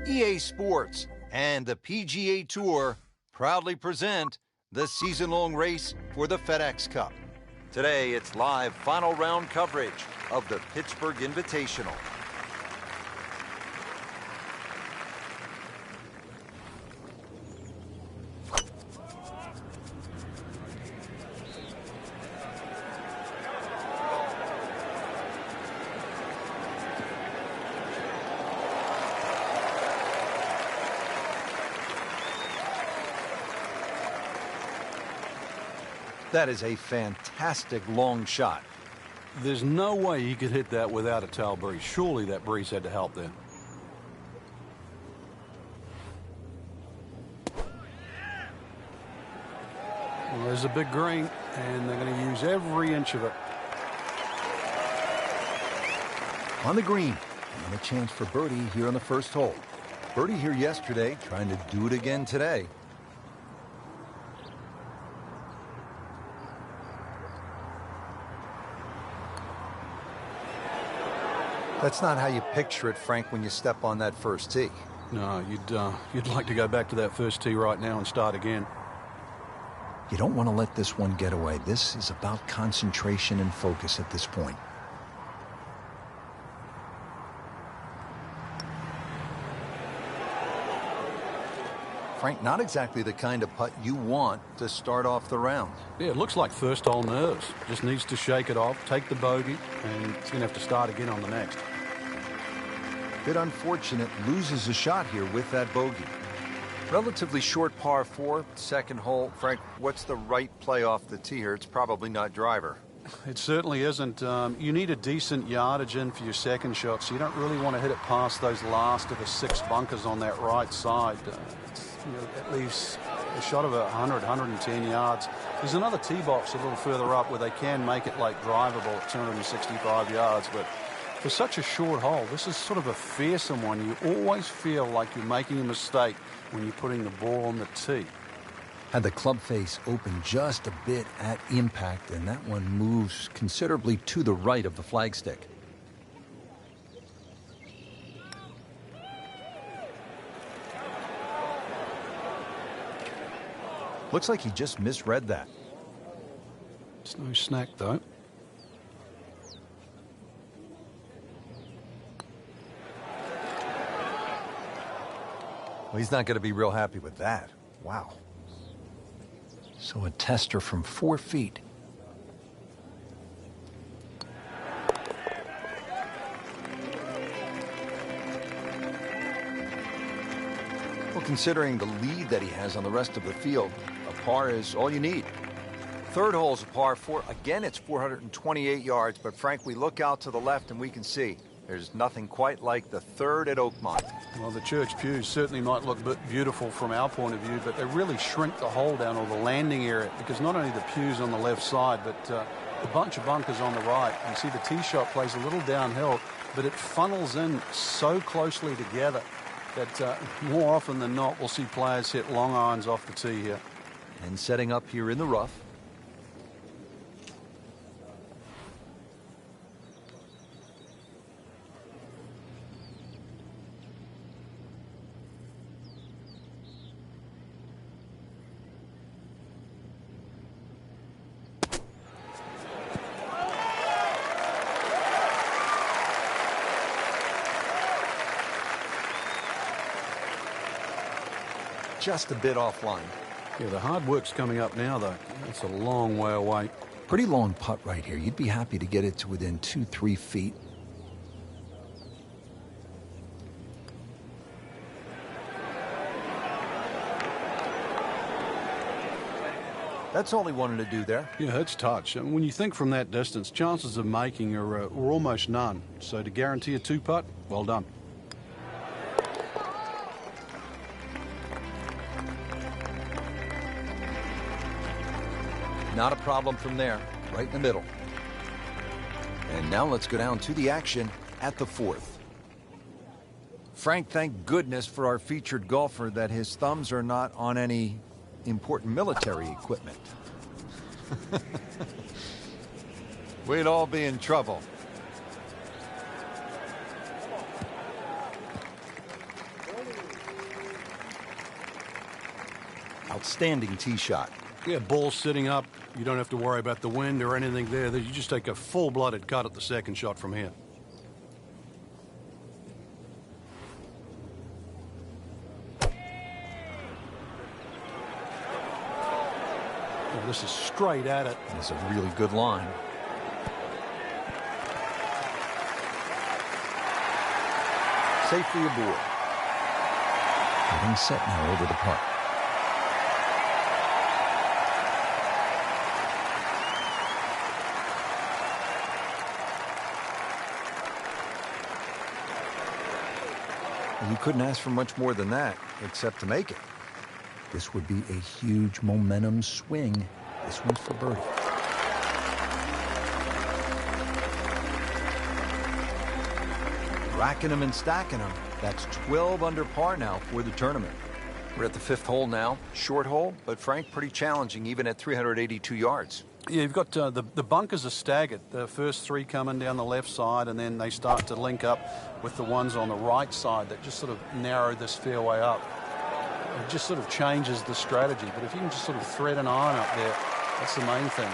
EA Sports and the PGA Tour proudly present the season-long race for the FedEx Cup. Today, it's live final round coverage of the Pittsburgh Invitational. That is a fantastic long shot. There's no way he could hit that without a tail breeze. Surely that breeze had to help there. Well, there's a big green, and they're going to use every inch of it. On the green, and a chance for birdie here on the first hole. Birdie here yesterday, trying to do it again today. That's not how you picture it, Frank, when you step on that first tee. No, you'd like to go back to that first tee right now and start again. You don't want to let this one get away. This is about concentration and focus at this point. Frank, not exactly the kind of putt you want to start off the round. Yeah, it looks like first hole nerves. Just needs to shake it off, take the bogey, and it's going to have to start again on the next. Bit unfortunate, loses a shot here with that bogey. Relatively short par 4, second hole. Frank, what's the right play off the tee here? It's probably not driver. It certainly isn't. You need a decent yardage in for your second shot, so you don't really want to hit it past those last of the 6 bunkers on that right side. At least a shot of 100, 110 yards. There's another tee box a little further up where they can make it like drivable at 265 yards, but for such a short hole, this is sort of a fearsome one. You always feel like you're making a mistake when you're putting the ball on the tee. Had the club face open just a bit at impact, and that one moves considerably to the right of the flagstick. Looks like he just misread that. It's no snack, though. Well, he's not going to be real happy with that. Wow. So a tester from 4 feet. Well, considering the lead that he has on the rest of the field, a par is all you need. Third hole's a par 4. Again, it's 428 yards, but Frank, we look out to the left and we can see there's nothing quite like the third at Oakmont. Well, the church pews certainly might look beautiful from our point of view, but they really shrink the hole down, or the landing area, because not only the pews on the left side, but a bunch of bunkers on the right. You see the tee shot plays a little downhill, but it funnels in so closely together that more often than not, we'll see players hit long irons off the tee here. And setting up here in the rough. Just a bit offline. Yeah, the hard work's coming up now, though. It's a long way away. Pretty long putt right here. You'd be happy to get it to within 2-3 feet. That's all he wanted to do there. Yeah, it's touch. And when you think from that distance, chances of making are almost none. So to guarantee a 2-putt, well done. Not a problem from there, right in the middle. And now let's go down to the action at the 4th. Frank, thank goodness for our featured golfer that his thumbs are not on any important military equipment. We'd all be in trouble. outstanding tee shot. Yeah, ball sitting up. You don't have to worry about the wind or anything there. You just take a full-blooded cut at the second shot from here. Oh, this is straight at it. That's a really good line. Safely aboard. Getting set now over the putt. You couldn't ask for much more than that, except to make it. This would be a huge momentum swing. This one's for birdie. Racking them and stacking them. That's 12 under par now for the tournament. We're at the 5th hole now. Short hole, but Frank, pretty challenging even at 382 yards. Yeah, you've got the bunkers are staggered. The first 3 coming down the left side, and then they start to link up with the ones on the right side that just sort of narrow this fairway up. It just sort of changes the strategy. But if you can just sort of thread an iron up there, that's the main thing.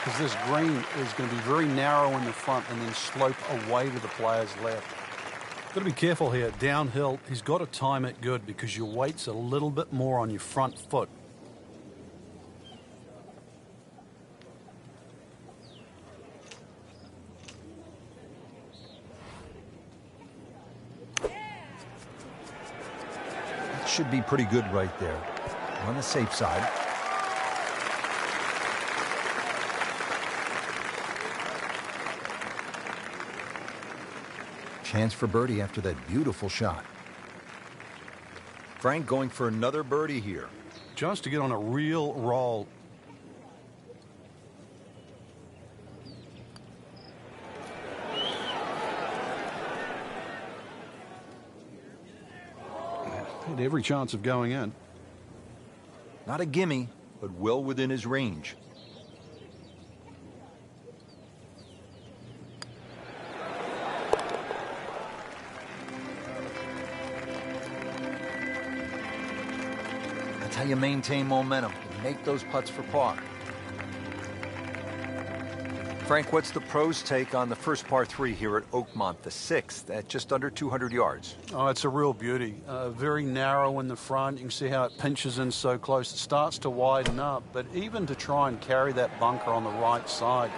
Because this green is going to be very narrow in the front and then slope away to the player's left. Got to be careful here. Downhill, he's got to time it good because your weight's a little bit more on your front foot. Should be pretty good right there. On the safe side. Chance for birdie after that beautiful shot. Frank going for another birdie here. Just to get on a real roll. Had every chance of going in. Not a gimme, but well within his range. That's how you maintain momentum. You make those putts for par. Frank, what's the pros' take on the first par 3 here at Oakmont, the 6th, at just under 200 yards? Oh, it's a real beauty. Very narrow in the front. You can see how it pinches in so close. It starts to widen up, but even to try and carry that bunker on the right side,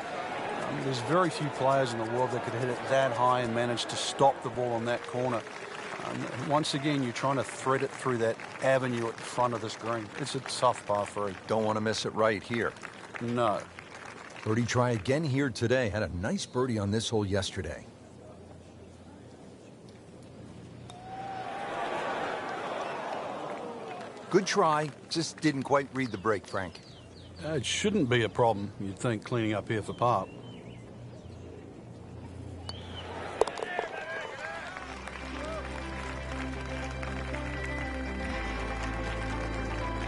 there's very few players in the world that could hit it that high and manage to stop the ball on that corner. Once again, you're trying to thread it through that avenue at the front of this green. It's a tough par 3. Don't want to miss it right here. No. Birdie try again here today. Had a nice birdie on this hole yesterday. Good try, just didn't quite read the break, Frank. It shouldn't be a problem, you'd think, cleaning up here for par.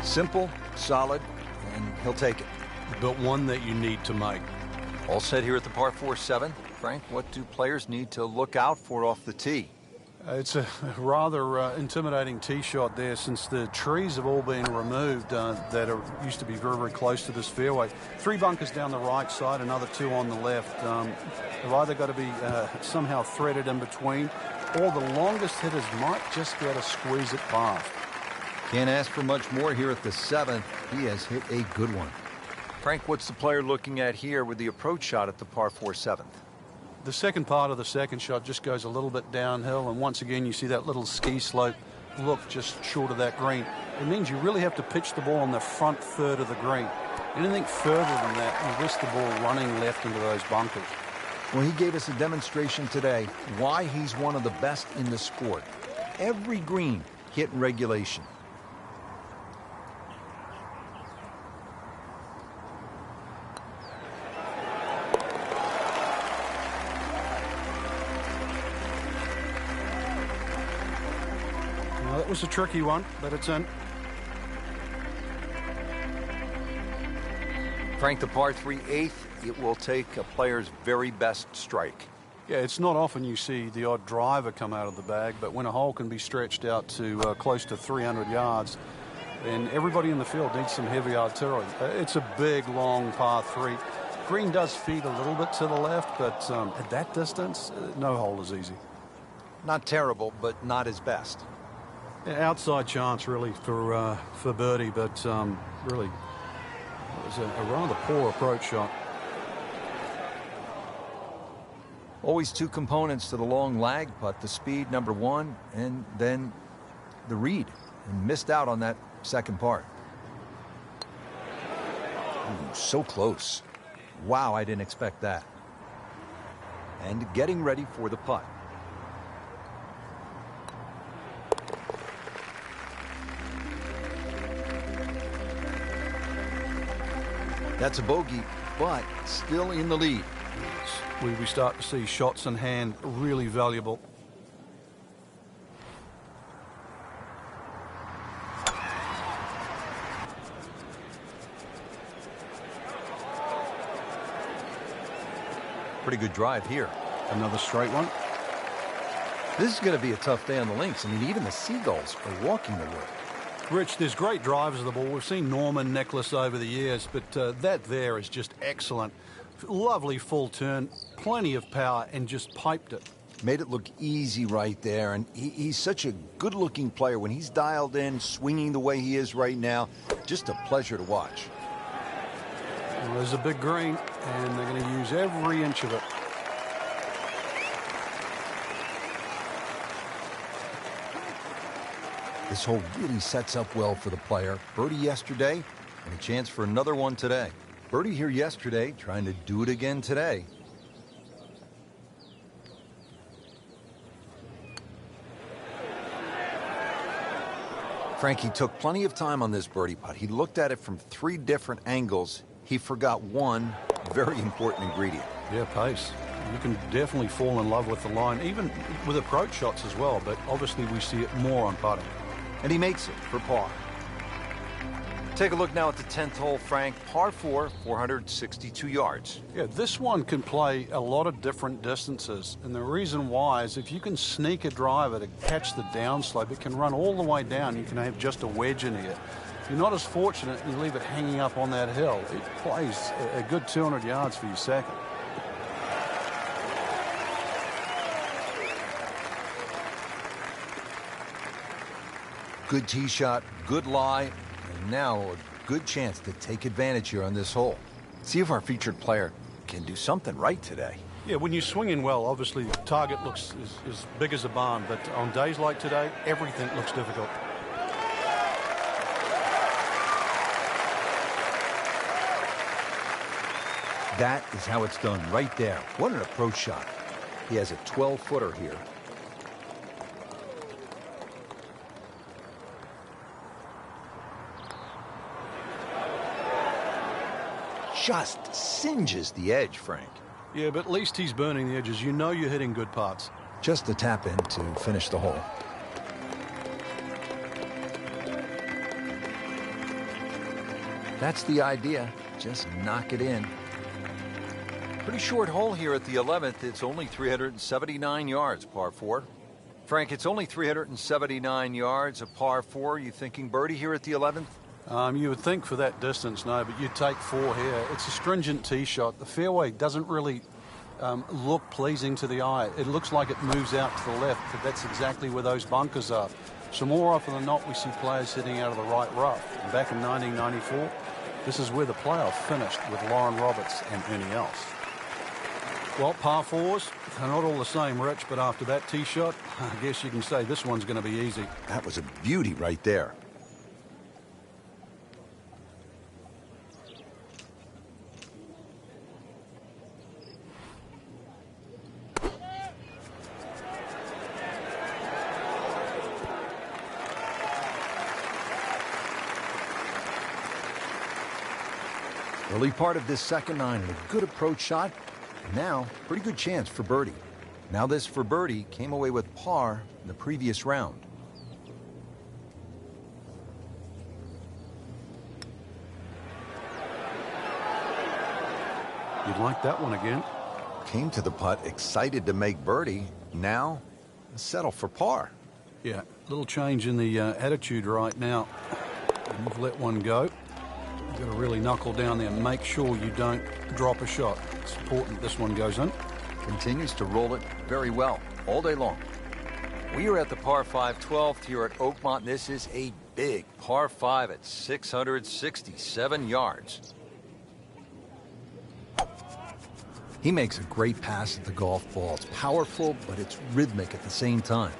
Simple, solid, and he'll take it. But one that you need to make. All set here at the par 4-7. Frank, what do players need to look out for off the tee? It's a rather intimidating tee shot there since the trees have all been removed that used to be very, very close to this fairway. 3 bunkers down the right side, another 2 on the left. They've either got to be somehow threaded in between, or the longest hitters might just be able to squeeze it past. Can't ask for much more here at the 7th. He has hit a good one. Frank, what's the player looking at here with the approach shot at the par 4-7th? The second part of the second shot just goes a little bit downhill, and once again you see that little ski slope look just short of that green. It means you really have to pitch the ball on the front third of the green. Anything further than that, you risk the ball running left into those bunkers. Well, he gave us a demonstration today why he's one of the best in the sport. Every green hit regulation. That was a tricky one, but it's in. Frank, the par 3/8, it will take a player's very best strike. Yeah, it's not often you see the odd driver come out of the bag, but when a hole can be stretched out to close to 300 yards, and everybody in the field needs some heavy artillery. It's a big, long par 3. Green does feed a little bit to the left, but at that distance, no hole is easy. Not terrible, but not his best. Yeah, outside chance, really, for birdie, but really, it was a rather poor approach shot. Always two components to the long lag putt, the speed, number one, and then the read. And missed out on that second part. Ooh, so close. Wow, I didn't expect that. And getting ready for the putt. That's a bogey, but still in the lead. We start to see shots in hand really valuable. Pretty good drive here. Another straight one. This is going to be a tough day on the links. I mean, even the Seagulls are walking the wood. Rich, there's great drivers of the ball. We've seen Norman, Nicholas over the years, but that there is just excellent. Lovely full turn, plenty of power, and just piped it. Made it look easy right there, and he's such a good-looking player. When he's dialed in, swinging the way he is right now, just a pleasure to watch. Well, there's a big green, and they're going to use every inch of it. This hole really sets up well for the player. Birdie yesterday, and a chance for another one today. Birdie here yesterday, trying to do it again today. Frankie took plenty of time on this birdie putt. He looked at it from 3 different angles. He forgot one very important ingredient. Yeah, pace. You can definitely fall in love with the line, even with approach shots as well, but obviously we see it more on putting. And he makes it for par. Take a look now at the 10th hole, Frank. Par 4, 462 yards. Yeah, this one can play a lot of different distances. And the reason why is if you can sneak a driver to catch the downslope, it can run all the way down. You can have just a wedge in here. If you're not as fortunate and you leave it hanging up on that hill, it plays a good 200 yards for your second. Good tee shot, good lie, and now a good chance to take advantage here on this hole. See if our featured player can do something right today. Yeah, when you're swinging well, obviously the target looks as big as a barn, but on days like today, everything looks difficult. That is how it's done right there. What an approach shot. He has a 12-footer here. Just singes the edge, Frank. Yeah, but at least he's burning the edges. You know you're hitting good putts. Just a tap in to finish the hole. That's the idea. Just knock it in. Pretty short hole here at the 11th. It's only 379 yards, par 4. Frank, it's only 379 yards, a par 4. You thinking birdie here at the 11th? You would think for that distance, no, but you'd take 4 here. It's a stringent tee shot. The fairway doesn't really look pleasing to the eye. It looks like it moves out to the left, but that's exactly where those bunkers are. So more often than not, we see players hitting out of the right rough. And back in 1994, this is where the playoff finished with Lauren Roberts and Ernie Els. Well, par 4s, they're not all the same, Rich, but after that tee shot, I guess you can say this one's going to be easy. That was a beauty right there. Early part of this second 9 and a good approach shot. Now, pretty good chance for birdie. Now this for birdie came away with par in the previous round. You'd like that one again. Came to the putt excited to make birdie. Now, settle for par. Yeah, little change in the attitude right now. You've let one go. You've got to really knuckle down there and make sure you don't drop a shot. It's important this one goes in. Continues to roll it very well all day long. We are at the par 5 12th here at Oakmont. This is a big par 5 at 667 yards. He makes a great pass at the golf ball. It's powerful, but it's rhythmic at the same time.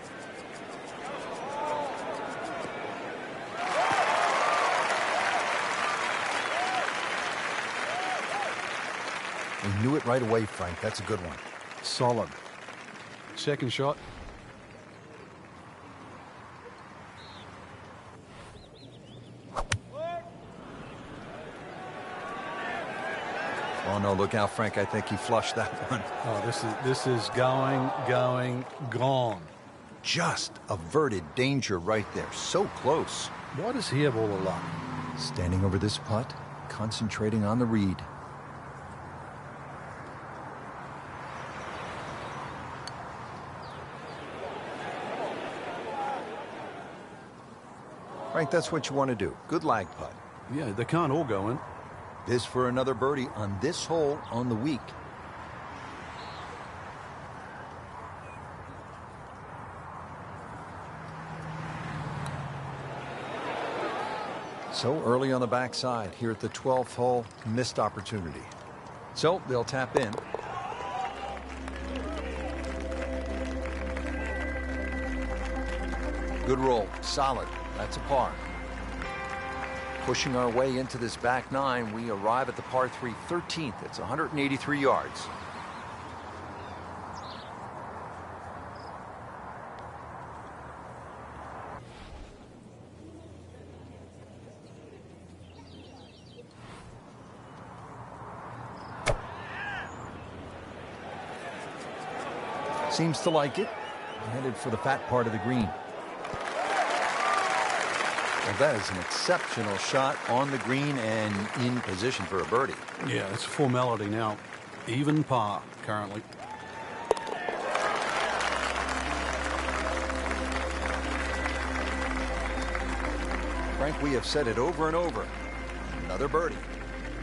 He knew it right away, Frank. That's a good one. Solid. Second shot. Oh, no, look out, Frank. I think he flushed that one. Oh, this is going, gone. Just averted danger right there. So close. Why does he have all the luck? Standing over this putt, concentrating on the read. Frank, that's what you want to do. Good lag putt. Yeah, they can't all go in. This for another birdie on this hole on the week. So early on the backside here at the 12th hole, missed opportunity. So they'll tap in. Good roll, solid. That's a par. Pushing our way into this back nine, we arrive at the par 3 13th. It's 183 yards. Seems to like it. Headed for the fat part of the green. Well, that is an exceptional shot on the green and in position for a birdie. Yeah, it's a formality now. Even par currently. Frank, we have said it over and over. Another birdie.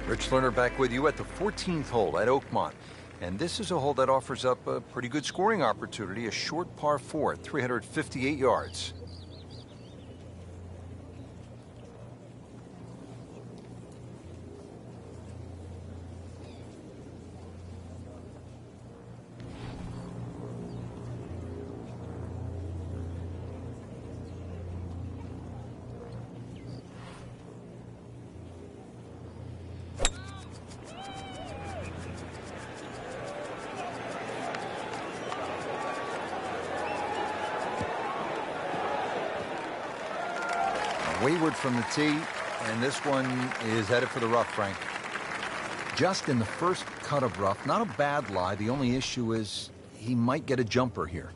Rich Lerner back with you at the 14th hole at Oakmont. And this is a hole that offers up a pretty good scoring opportunity, a short par 4 at 358 yards. Wayward from the tee, and this one is headed for the rough, Frank. Just in the first cut of rough, not a bad lie. The only issue is he might get a jumper here.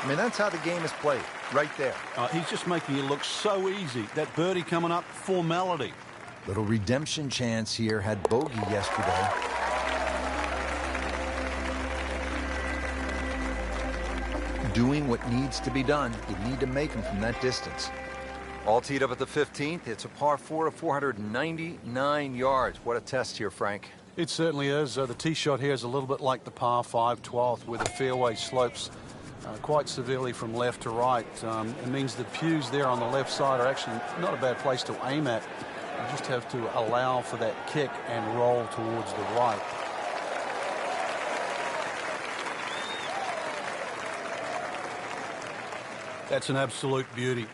I mean, that's how the game is played, right there. He's just making it look so easy. That birdie coming up, formality. Little redemption chance here, had bogey yesterday. Doing what needs to be done. You need to make them from that distance. All teed up at the 15th. It's a par 4 of 499 yards. What a test here, Frank. It certainly is. The tee shot here is a little bit like the par 5 12th, where the fairway slopes quite severely from left to right. It means the pews there on the left side are actually not a bad place to aim at. You just have to allow for that kick and roll towards the right. That's an absolute beauty.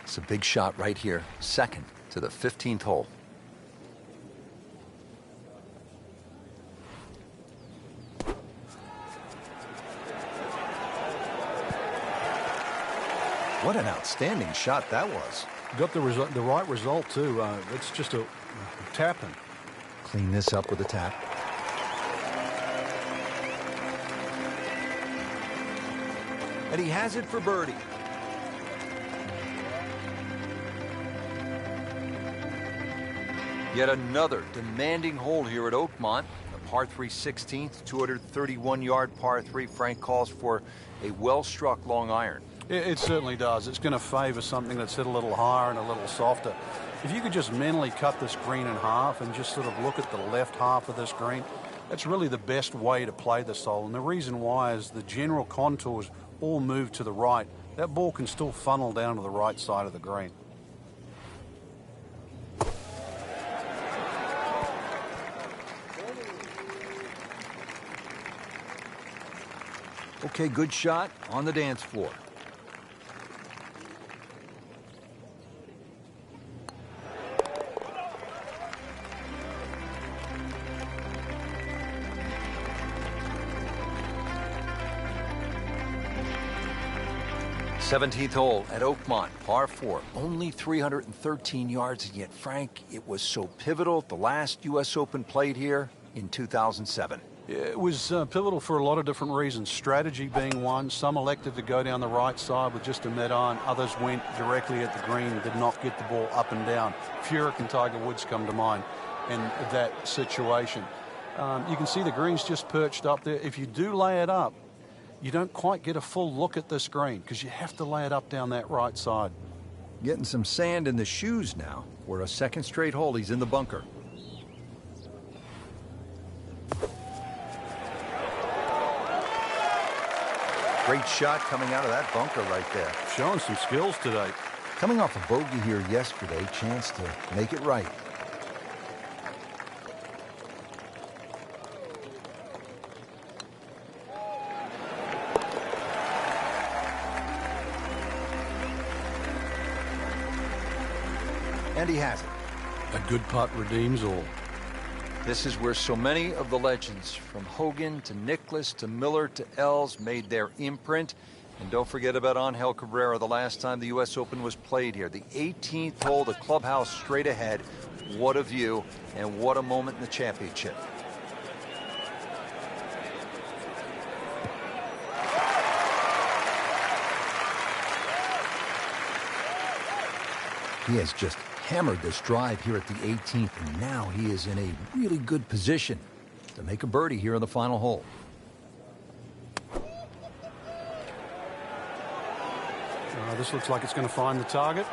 It's a big shot right here. Second to the 15th hole. What an outstanding shot that was. Got the right result, too. It's just a tapping. Clean this up with a tap. And he has it for birdie. Yet another demanding hole here at Oakmont. The par 3 16th, 231-yard par 3. Frank calls for a well-struck long iron. It certainly does. It's going to favor something that's hit a little higher and a little softer. If you could just mentally cut this green in half and just sort of look at the left half of this green, that's really the best way to play this hole. And the reason why is the general contours all move to the right. That ball can still funnel down to the right side of the green. Okay, good shot on the dance floor. Seventeenth hole at Oakmont, par 4. Only 313 yards, and yet, Frank, it was so pivotal. The last U.S. Open played here in 2007. It was pivotal for a lot of different reasons. Strategy being one. Some elected to go down the right side with just a mid-iron. Others went directly at the green and did not get the ball up and down. Furyk and Tiger Woods come to mind in that situation. You can see the green's just perched up there. If you do lay it up, you don't quite get a full look at this green because you have to lay it up down that right side. Getting some sand in the shoes now. For a second straight hole, he's in the bunker. Great shot coming out of that bunker right there. Showing some skills today. Coming off a bogey here yesterday, chance to make it right. And he has it. A good putt redeems all. This is where so many of the legends, from Hogan to Nicklaus to Miller to Els, made their imprint. And don't forget about Angel Cabrera, the last time the U.S. Open was played here. The 18th hole, the clubhouse straight ahead. What a view, and what a moment in the championship. He has just hammered this drive here at the 18th, and now he is in a really good position to make a birdie here in the final hole. This looks like it's going to find the target.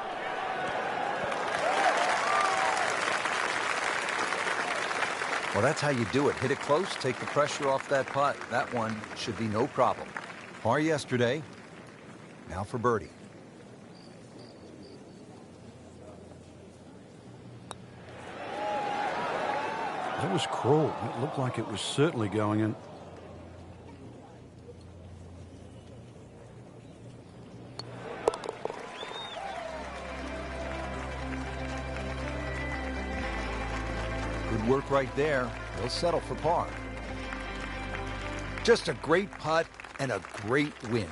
Well, that's how you do it. Hit it close, take the pressure off that putt. That one should be no problem. Par yesterday, now for birdie. That was cruel. It looked like it was certainly going in. Good work right there. He'll settle for par. Just a great putt and a great win.